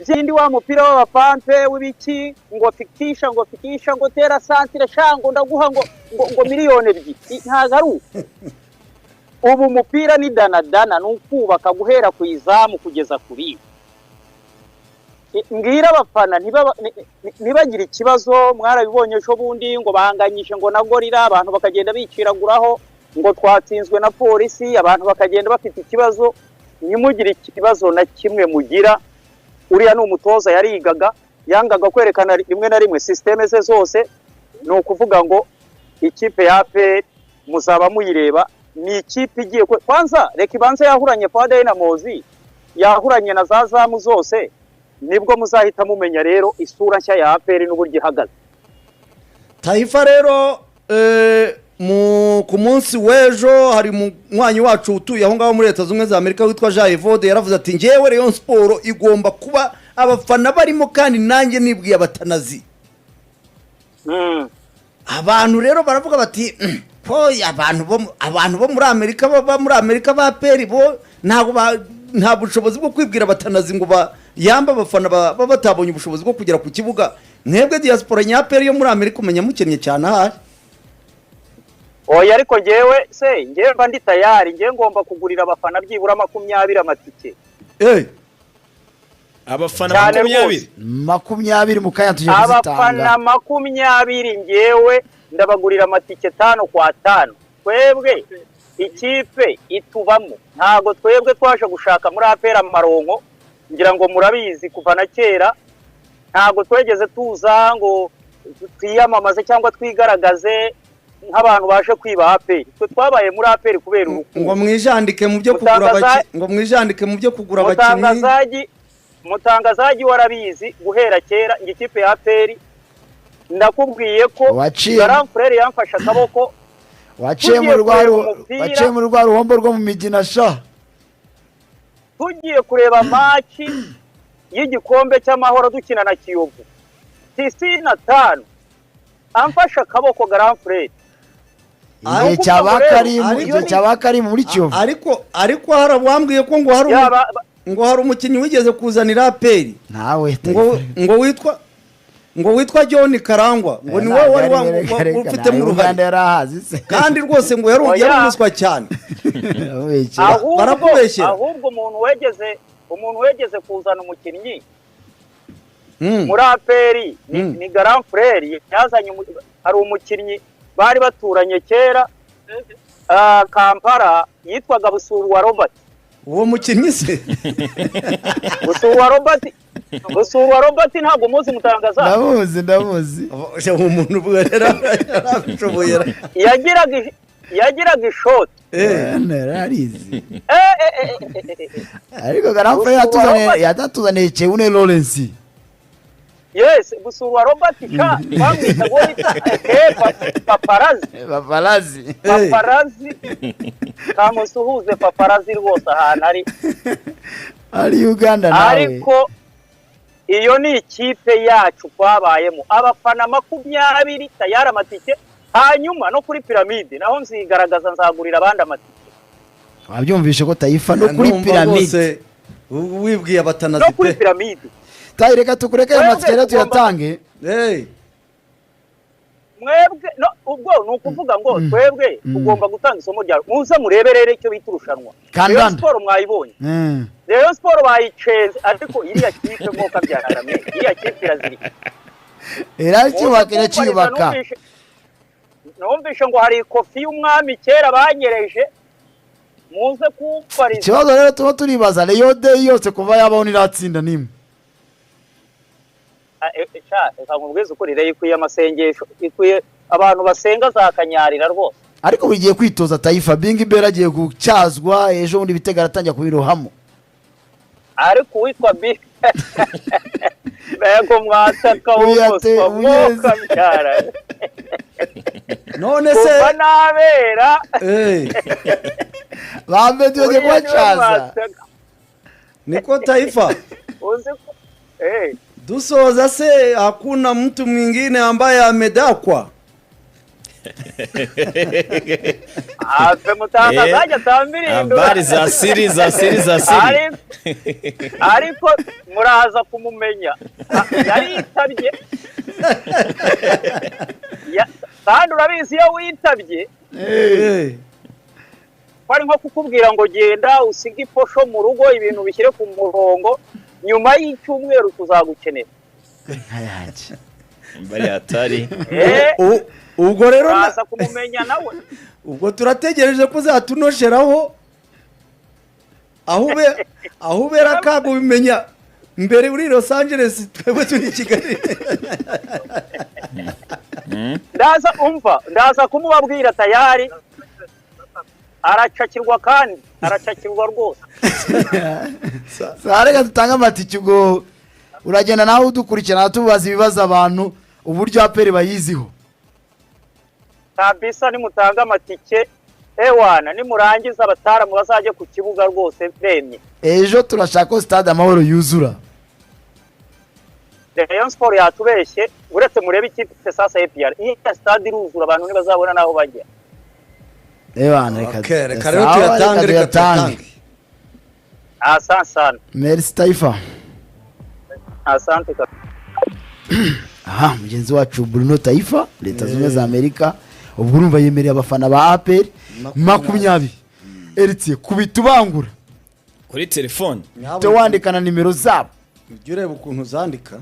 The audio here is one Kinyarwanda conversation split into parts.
zindi wa mupira w'abapampe w'ibiki ngo fikisha ngo tera santire shango ndaguha ngo miliyoni 2 ntago ari ubu mupira ni danadana n'ukubaka guhera ku izamu kugeza kuri ngira abafana ntibagira ikibazo mwarabibonye cyo bundi ngo bahanganyishe ngo nagorira abantu bakagenda biciraguraho ngo twatsinzwe na polisi abantu bakagenda bafite ikibazo nimugire ikibazo na kimwe mugira uriya n'umutoza yangaga kwerekana rimwe na rimwe systeme ze zose no kuvuga ngo ikipe ya APR muzaba muyireba ni ikipe igiye kwanza reka ibanze yahuranye kwa Dynamoz yahuranye na zazamu zose nibwo muzahita mumenya rero isura nshya ya APR n'uburyo ihagaze. Taifa rero ku munsi w'ejo hari umwanyi wacu utuye aho ngaho muri Leta Zunze za Amerika witwa Jean Evode yaravuze ati ngewe Rayon Sport igomba kuba abafana barimo kandi nanjye nibwiye abatanazi. Abantu rero baravuga bati abantu bo muri Amerika baba muri Amerika ba APR bo nta bushobozi bwo kwibwira abatanazi ngo yamba abafana baba batabonye ubushobozi bwo kugera ku kibuga. Mwebwe diaspora nya APR yo muri Amerika umenya mukennye cyane ahari. Oya ariko ngewe mba ndi tayari ngewe ngomba kugurira abafana byibura 20 amatike. Abafana 20 mukanya tuje kuzitanga. Abafana 20 ngewe ndabagurira amatike 5 kwa 5. Twebwe ikipe itubamo ntago twebwe twasha gushaka muri APR amaronko ngira ngo murabizi kuva na kera ntago twegeze tuza ngo twiyamamaze cyangwa twigaragaze nk'abantu baje kwiba APR. Twe twabaye muri APR kubera ngo mwijandike mu byo kugura abakinyi Mutangazaji warabizi guhera kera ikipe ya APR ndakubwiye ko Grand Frere yamfasha akaboko waciye mu rwa ruhombo rwo mu Migina sha tugiye kureba match y'igikombe cy'amahoro dukina na Kiyovu 95 amfasha akaboko Grand Frere cyabakari muri Kiyovu ariko harabwambwiye ko ngo hari umukinyi wigeze kuzanira APR nawe ngo witwa John Karangwa ngo ni wowe wari ufite mu Rwanda yarahazi se kandi rwose ngo yari umuswa cyane barakubeshye ahubwo umuntu wegeze kuzana umukinyi muri APR ni Grand Frere yazanye ari umukinyi bari baturanye kera Kampala yitwaga Busuru wa Robert. Uwo mukinyi se Busuru wa Robert ntabwo muzi Mutangaza. Ndamuzi umuntu bwerera arabishoboye yagiraga ishot nararizi ariko Garanfa yatuzaniye Cheune Lawrence. Yes, Busuru wa Robert ka bamwita paparazi kamusuhuze paparazi rwose ahantu ari Uganda nawe ariko iyo ni ikipe yacu kwabayemo abafana 20 tayari amatike hanyuma no kuri Pyramide naho nzigaragaza nzagurira abandi amatike. Wabyumvishe ko Taifa no kuri Pyramide wibwiye abatanazi no kuri Pyramide Reka tukureke amatike rero tuyatange. Mwebwe ubwo nukuvuga ngo twebwe tugomba gutanga isomo rya muze mureberere icyo biturushanwa. Rayon Sport mwayibonye. Rayon Sport bayiceze ariko iriya kipe mwoka byanarame iriya kipe irazirika. Kiracibaka. Numvishe ngo hari kofi y'umwami kera banyereje muze kupariza. Ikibazo rero tuba turibaza Rayon Day yose kuva yabaho niratsinda nimwe. Nkubwiza ukuri rero ikwiye amasengesho ikwiye abantu basenga za kanyarira rwose ariko bigiye kwitoza Taifa Bingi Bera agiye gucyazwa ejo undi bitega aratangira kubirohamo ariko witwa Bingi bego mwataka wose mwoka byara none se banabera bambe tuje kwachaza niko Taifa dusoza se hakuna mtu mwingine ambaye amedakwa ave mutanga zajya tambirindo Habari za siri ariko muraza kumumenya yari yitabye kandi urabizi iyo witabye kwari nko kukubwira ngo genda usige iposho mu rugo ibintu bishyire ku murongo nyuma y'icyumweru tuzagukenera mbari hatari ubwo rero uraza kumumenya nawe ubwo turategereje ko uzatunosheraho aho ubera kago bimenya mbere uri Los Angeles twebwe turi i Kigali. ndaza kumubabwira tayari aracakirwa kandi aracakirwa rwose. Reka dutanga amatike ubwo uragenda nawe udukurikirana tubaza ibibazo abantu uburyo aperi bayiziho kabisa. Nimutanga amatike ewana nimurangiza abataramu bazajye ku kibuga rwose bemye. Ejo turashaka ko stade Amahoro yuzura. Rayon Sport yatubeshye uretse murebe ikipe sasa APR iyi stade iruzura abantu ntibazabona naho bajya. Ewana reka rero tuyatange. Asante sana. Merci Taifa. Asante. Aha mugenzi wacu Bruno Taifa Leta Zunze za Amerika ubwo urumva yemereye abafana ba APR 20 Eritiye kubitubangura kuri telefone te wandikana nimero zabo ujye ureba ukuntu zandika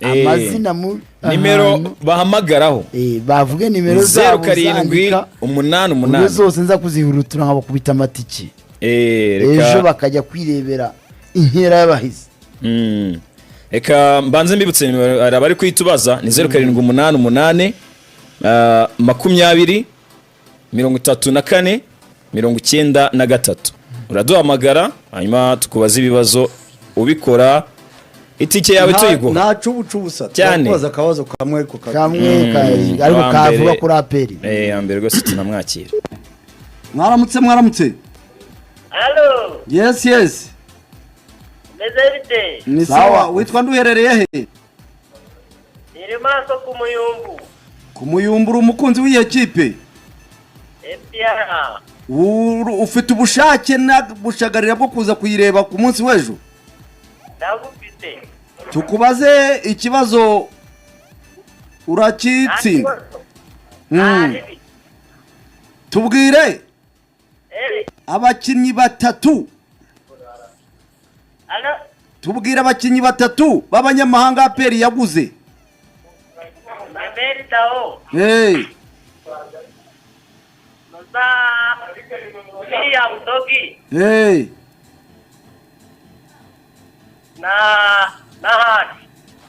amazina mu nimero bahamagaraho bavuge nimero zabo 0788 zose nza kuzihurutura nkabo kubita amatiki reka ejo bakajya kwirebera inkera y'abahizi. Reka mbanze mbibutse nimero arabari kwitubaza ni 0788 20 34 93 uraduhamagara hanyuma tukubaza ibibazo ubikora itike yawe tuyiguha nta cubusa twakoza akabazo kamwe ariko kavuga kuri aperi ambere rwose tunamwakira. Mwaramutse Hello. yes Mezerite. ni sawa witwa nduherereye he? Iri maso ku Muyumbura umukunzi w'iyi ekipe APR. ufite ubushake na bushagarira bwo kuza kuyireba ku munsi w'ejo. Ndagufite. Tukubaze ikibazo urakitsinda. Tubwire abakinnyi batatu. Tubwire abakinnyi batatu b'abanyamahanga aperi yaguze. Mbere dao. Noza William Dogi.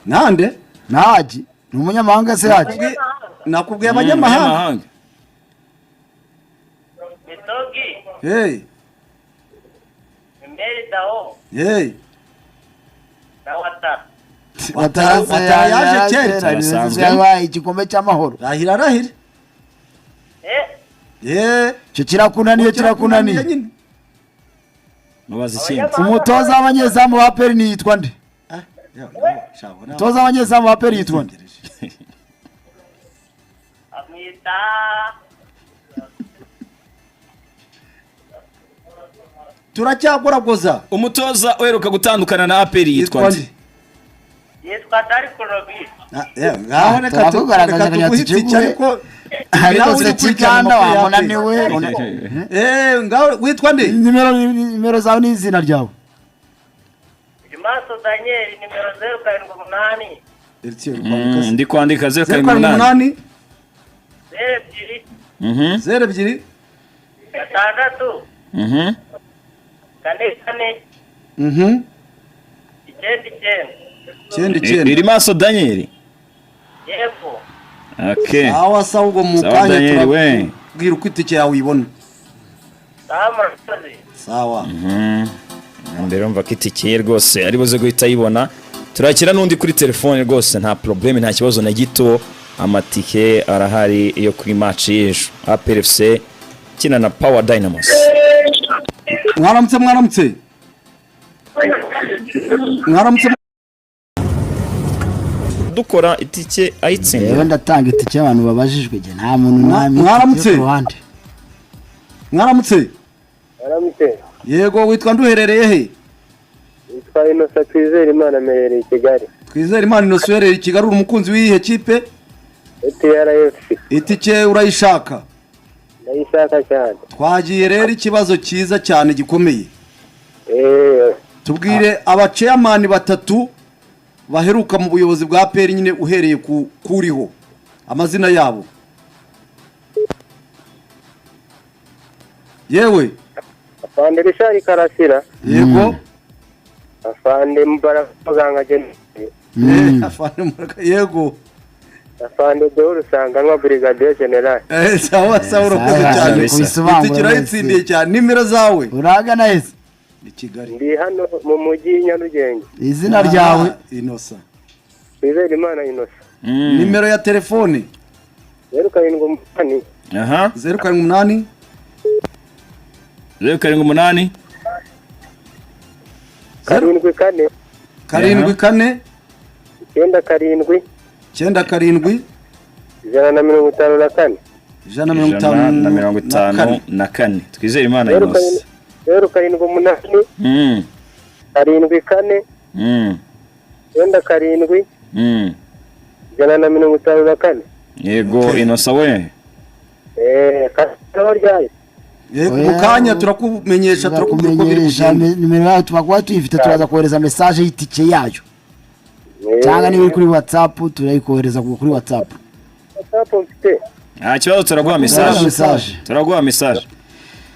Nande? Naji. Ni umunyamahanga se yaje. Nakubwiye abanyamahanga. Dogi. Mbere dao. Watara yaje kera yabaye igikombe cy'amahoro. Rahira. Cyo kirakunaniye. Mubazi ikindi. Umutoza w'abanyezamu wa APR ni yitwa nde? Umutoza w'abanyezamu wa APR yitwa nde? Amita. Turacyagoragoza. Umutoza uheruka gutandukana na APR yitwa nde? Yitwa Darko Robin. Ngaho reka tugaragaza kanyatsi ariko se kiganda wamunaniwe. Ngaho witwa nde? Nimero zawe n'izina ryawe. Maso Daniel nimero 078. Ndi kwandika 078. 02. Gatandatu. Kane. Icyenda. Iri maso Daniel. Yego. Okay. Awa sawugo mukanya turabwira uko itike yawe uyibona. Sawa. Mbere umva ko itike rwose ari buze guhita yibona. Turakira nundi kuri telefone rwose nta problem nta kibazo na gito. Amatike arahari iyo kuri match y'ejo. APR FC kina na Power Dynamos. Mwaramutse. dukora itike rero ayitsindira. ndatanga itike y'abantu babajijwe je nta muntu Mwaramutse. ruhande. mwaramutse Aramutse. yego witwa nduherereye he Yitwa Innocent Twizere Imana amerereye i Kigali. twizere imana Innocent uherereye i Kigali uri umukunzi w'iyihe kipe TRF. itike urayishaka Ndayishaka cyane. twagiye rero ikibazo cyiza cyane gikomeye Eh, tubwire abaceyamani batatu baheruka mu buyobozi bwa APR nyine uhereye kuriho amazina yabo yewe Afande Richard Karasira, yego Afande Muganga Jennifer, afande Muraka, yego Afande Dore Sanganwa Brigadier General. sawa sawa urakoze Sawa, cyane kubisobanura itike urayitsindiye cyane nimero zawe uragana heza ni Kigali Ndi hano mu mujyi Nyarugenge. izina ryawe Innocent Twizere Imana Innocent. nimero ya telefone 07 Aha. 078 078 74 74 97 97 154 154 Twizere Imana Innocent. 078 Mm. 74 Mm. 97 Mm. 154. Yego Innocent we. Kasoro ryayo. yego mu kanya turakumenyesha turakumenyesha nimero yawe tubakuba tuyifite turaza kohereza message y'itike yayo cyangwa niba uri kuri WhatsApp turayikohereza kuri WhatsApp. WhatsApp mfite. Nta kibazo turaguha message. Turaguha message.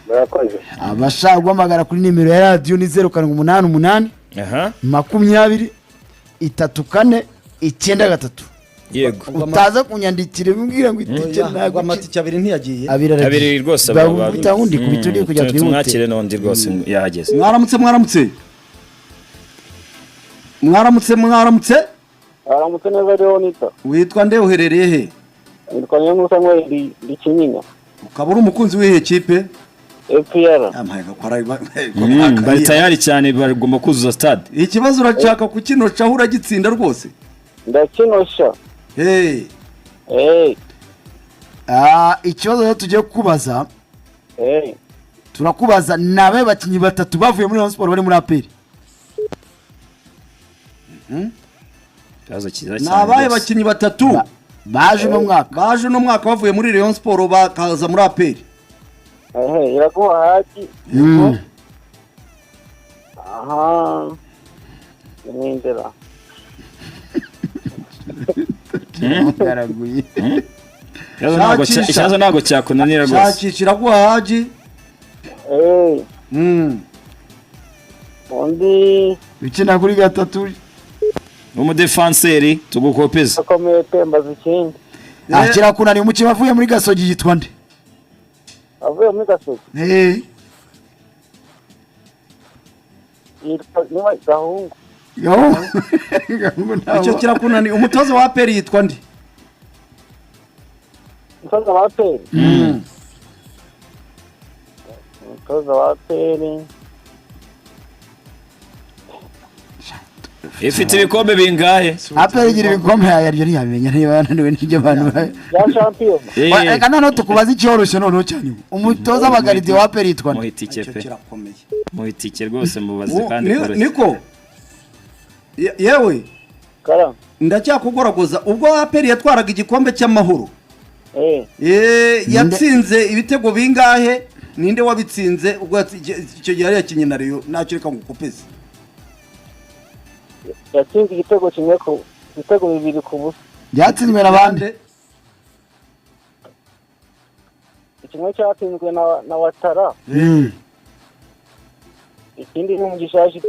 Murakoze. Abashaka guhamagara kuri nimero ya radio ni 0788 Aha. 20 34 93. Yego. Utaza kunyandikira umbwira ngo itike ntago amatike abiri ntiyagiye Abiri rwose babundi kubituri kujya twihute. tumwakire n'undi rwose yahageze. mwaramutse Aramutse neza rero nita. witwa nde uherereye he Nitwa Nyamusa Samuel ndi Kinyinya. ukaba uri umukunzi w'iyihe kipe APR. amahiga kwara Bari tayari cyane bagomba kuzuza stade. ikibazo urashaka kukinoca aho uragitsinda rwose Ndakinosha. Ikibazo rero tugiye kukubaza Eh. turakubaza nabe bakinyi batatu bavuye muri Rayon Sport bari muri APR. Kibazo cyiza cyane. nabaye bakinyi batatu baje no mwaka baje no mwaka bavuye muri Rayon Sport bakaza muri APR Iraguha haki. Mm. Aha. Nindera. Karaguye. Ikibazo ntabwo cyakunanira rwose. shakishira guha haji Undi Ukina kuri gatatu Umudefanseri tugukopeza. akomeye tembaza ikindi. kirakunaniye umukino avuye muri Gasogi yitwa nde? Avuye muri Gasogi. Yitwa niba Gahungu. icyo kirakunaniye umutoza wa APR yitwa nde Umutoza wa APR. Umutoza wa APR. Ifite ibikombe bingahe? APR igira ibikombe yaryo ntiyamenya niba yananiwe n'ibyo abantu. Ya champion. Reka noneho tukubaza icyoroshye noneho cyane. Umutoza abagaride wa APR yitwa nde? Muhitike pe. kirakomeye Muhitike rwose mubaze kandi koroshye. niko yewe Kara. ndacyakugoragoza ubwo APR yatwaraga igikombe cy'amahoro yatsinze ibitego bingahe ninde wabitsinze ubwo icyo gihe yakinye na Rayon nacyo reka ngukopeze Yatsinze igitego kimwe ku ibitego bibiri ku busa. Byatsinzwe n'abandi. Kimwe cyatsinzwe na Watara. Ikindi ni Mugishashi.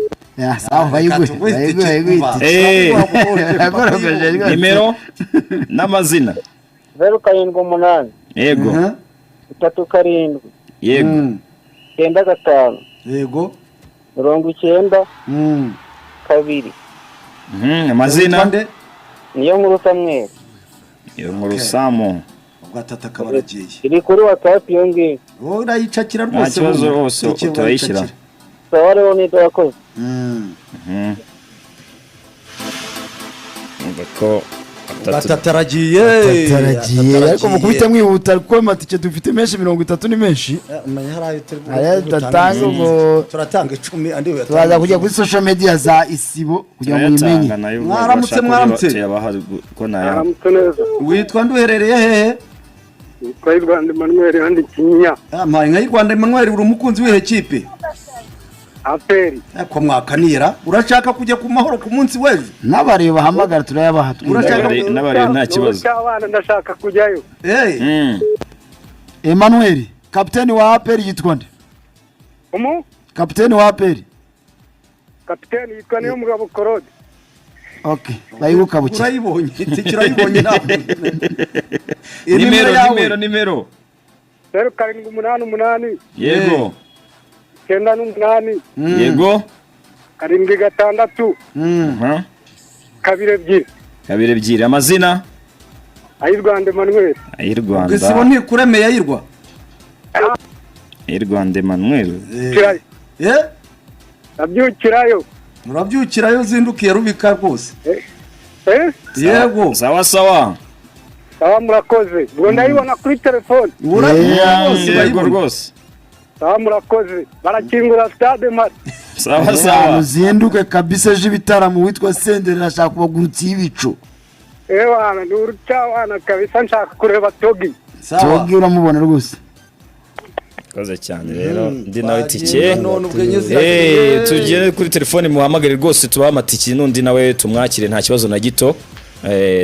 Sawa bayigwe. Nimero n'amazina. 078. Yego. 37. Yego. 95. yego 90. 2. Amazina niyo nkuru Samuel. Iyo nkuru Samu. ubwatata kabaragiye Iri kuri WhatsApp yonge. urayicakira Nta rwose kibazo rwose turayishyira. Sawa rero ni yakoze. Ko gatatu aragiye ariko mukubite mwihuta kuko amatike dufite menshi 30 ni menshi datanga ngo turatanga 10 andi turaza kujya kuri social media za isibo kugira ngo muyimenye. Mwaramutse neza. witwa nduherereye hehe? Witwa Rwanda Emmanuel handi Kinyinya. Mpaye nka Rwanda Emmanuel uri umukunzi w'ihe kipe? Aperi. Ko mwakanira urashaka kujya ku mahoro ku munsi w'ejo? N'abareba hamagara turayabaha. N'abareba nta kibazo. Cyabana ndashaka kujyayo. Emmanuel kapiteni wa APR yitwa nde? Kapiteni wa APR. Kapiteni yitwa niyo mugabo Korode. Okay, bayibuka buke. Urayibonye, tikirayibonye nawe. Nimero. 0788. Yego. 98. Yego. 76. Kabiri ebyiri. Amazina? Ayirwanda Emmanuel. Ayirwanda. Gisibo ntikuremeye ayirwa. Ayirwanda Emmanuel. Nabyukirayo. Urabyukirayo zindukiye rubika rwose. Yego. Sawa. Murakoze. Ngo ndayibona kuri telefone. Yego rwose. Murakoze. Barakingura stade mati. Sawa. Muzinduke kabisa jibitaramu witwa Senderi nashaka kubagurutsa ibico. Wana n'urucawana kabisa nshaka kureba Togi. Togi uramubona rwose. Koze cyane rero ndi nawe tike. Tugere kuri telefone muhamagare rwose tubaha amatike n'undi nawe tumwakire nta kibazo na gito.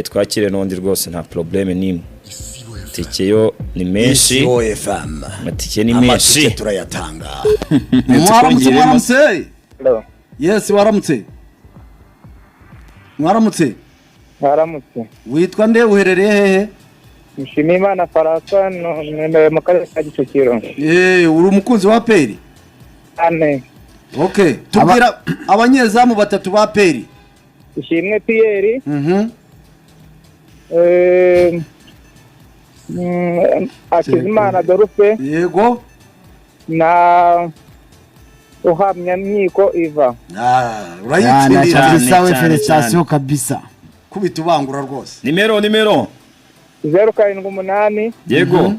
Twakire n'undi rwose nta probleme nimwe. Tike yo ni menshi. Amatike ni menshi. Amatike turayatanga. Mwaramutse. Yes, waramutse. Mwaramutse. Witwa nde uherereye hehe? Nshimiyimana Farasa mu karere ka Kicukiro. Uri umukunzi wa APR? Ane. Okay, tubwira abanyezamu batatu ba APR. Ishimwe Pierre. Akizimana Dorufe. Yego. Na uhamya myiko Iva. Urayitsindira sawe felicitation kabisa. Kubita ubangura rwose. Nimero 078. Yego.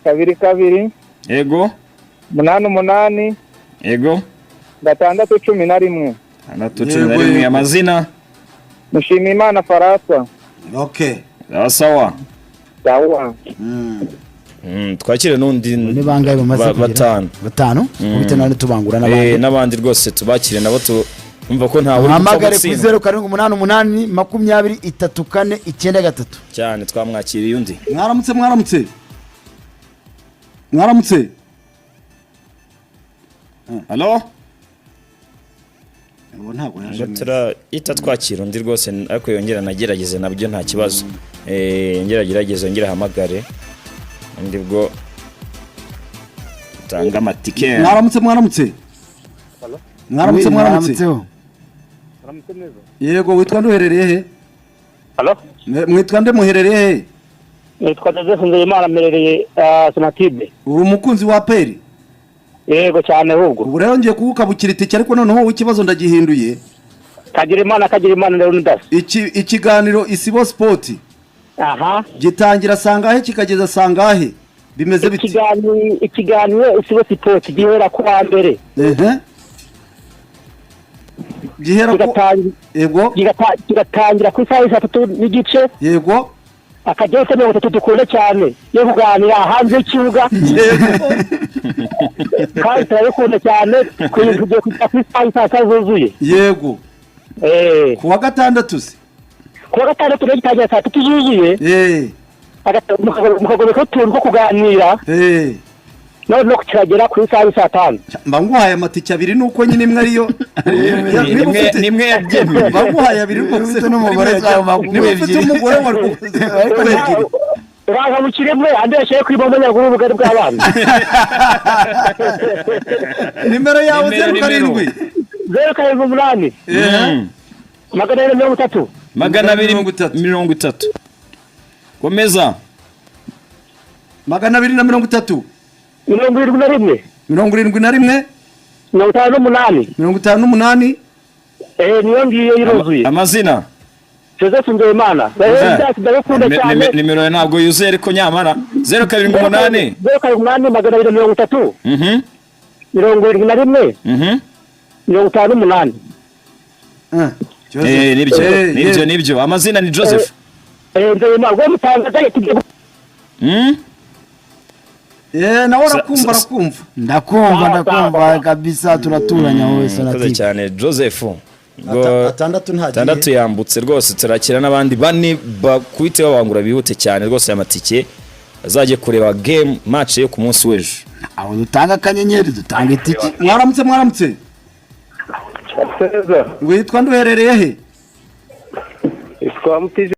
22. Yego. 88. Yego. 611. 611. Amazina? Mushimiyimana Farasa. Okay. Sawa. Twakire n'undi ni bangaye bamaze batanu kubita nane tubangura n'abandi n'abandi rwose tubakire nabo umva ko nta uri hamagare ku 0788 cyane twamwakiriye undi. Mwaramutse. Allo? Ntabwo yaje. Ita twakira undi rwose ariko yongera nagerageze nabyo nta kibazo. Ngera hamagare. Ndibwo tanga amatike. Mwaramutse. Mwaramutse. Yego, witwa nduherereye he? Allo? Mwitwa nde muherereye he? Nitwa Joseph Nzeyimana merereye Sonatibe. Uri umukunzi wa APR? Yego cyane ahubwo. Ubu rero ngiye kugukabukira itike ariko noneho ikibazo ndagihinduye. Kagira Imana rero ndasi. Ikiganiro Isibo Sport. Aha. Gitangira sangahe kikageza sangahe? Bimeze biti? Ikiganiro Isibo Sport gihera ku wa mbere. Gihera ku Yego. Kigatangira ku saa 3 n'igice. Yego. Akageze mu 3 dukunda cyane yo kuganira hanze y'ikibuga. Yego. Kandi turabikunda cyane kwivuga ku saa zuzuye. Yego. Ku wa gatandatu se? Ku wa gatandatu rero gitangira saa 3 zuzuye. Mukagomba ko tuntu ko kuganira. No kiragera kuri saa 5. Mba nguhaye amatike abiri nuko nyine imwe ariyo. Nimwe yabyemeye. Mba nguhaye abiri rwose n'umugore zawe maguye ebyiri. Umugore wa Raga mukiremwe andeshe kwibomba nyaguru ubugari bw'abana. Nimero yawe 07. 078. 230. 230. Komeza. 230. 71. 71. 58. 58. Niyo ngiye yiruzuye. Amazina? Joseph Nzeyimana ndagukunda cyane. Nimero yawe ntabwo yuzuye ariko nyamara 078 078 230 71 nibyo amazina ni Joseph. Nzeyimana ngo mutangaza tugiye nawe arakumva ndakumva kabisa turaturanya wowe Sonatip cyane Joseph atandatu yambutse rwose turakira n'abandi bane bakwite babangura bihute cyane rwose amatike azajye kureba game match yo ku munsi w'ejo aho dutanga akanyenyeri dutanga itike. Mwaramutse witwa nduherereye he? Iswa mutize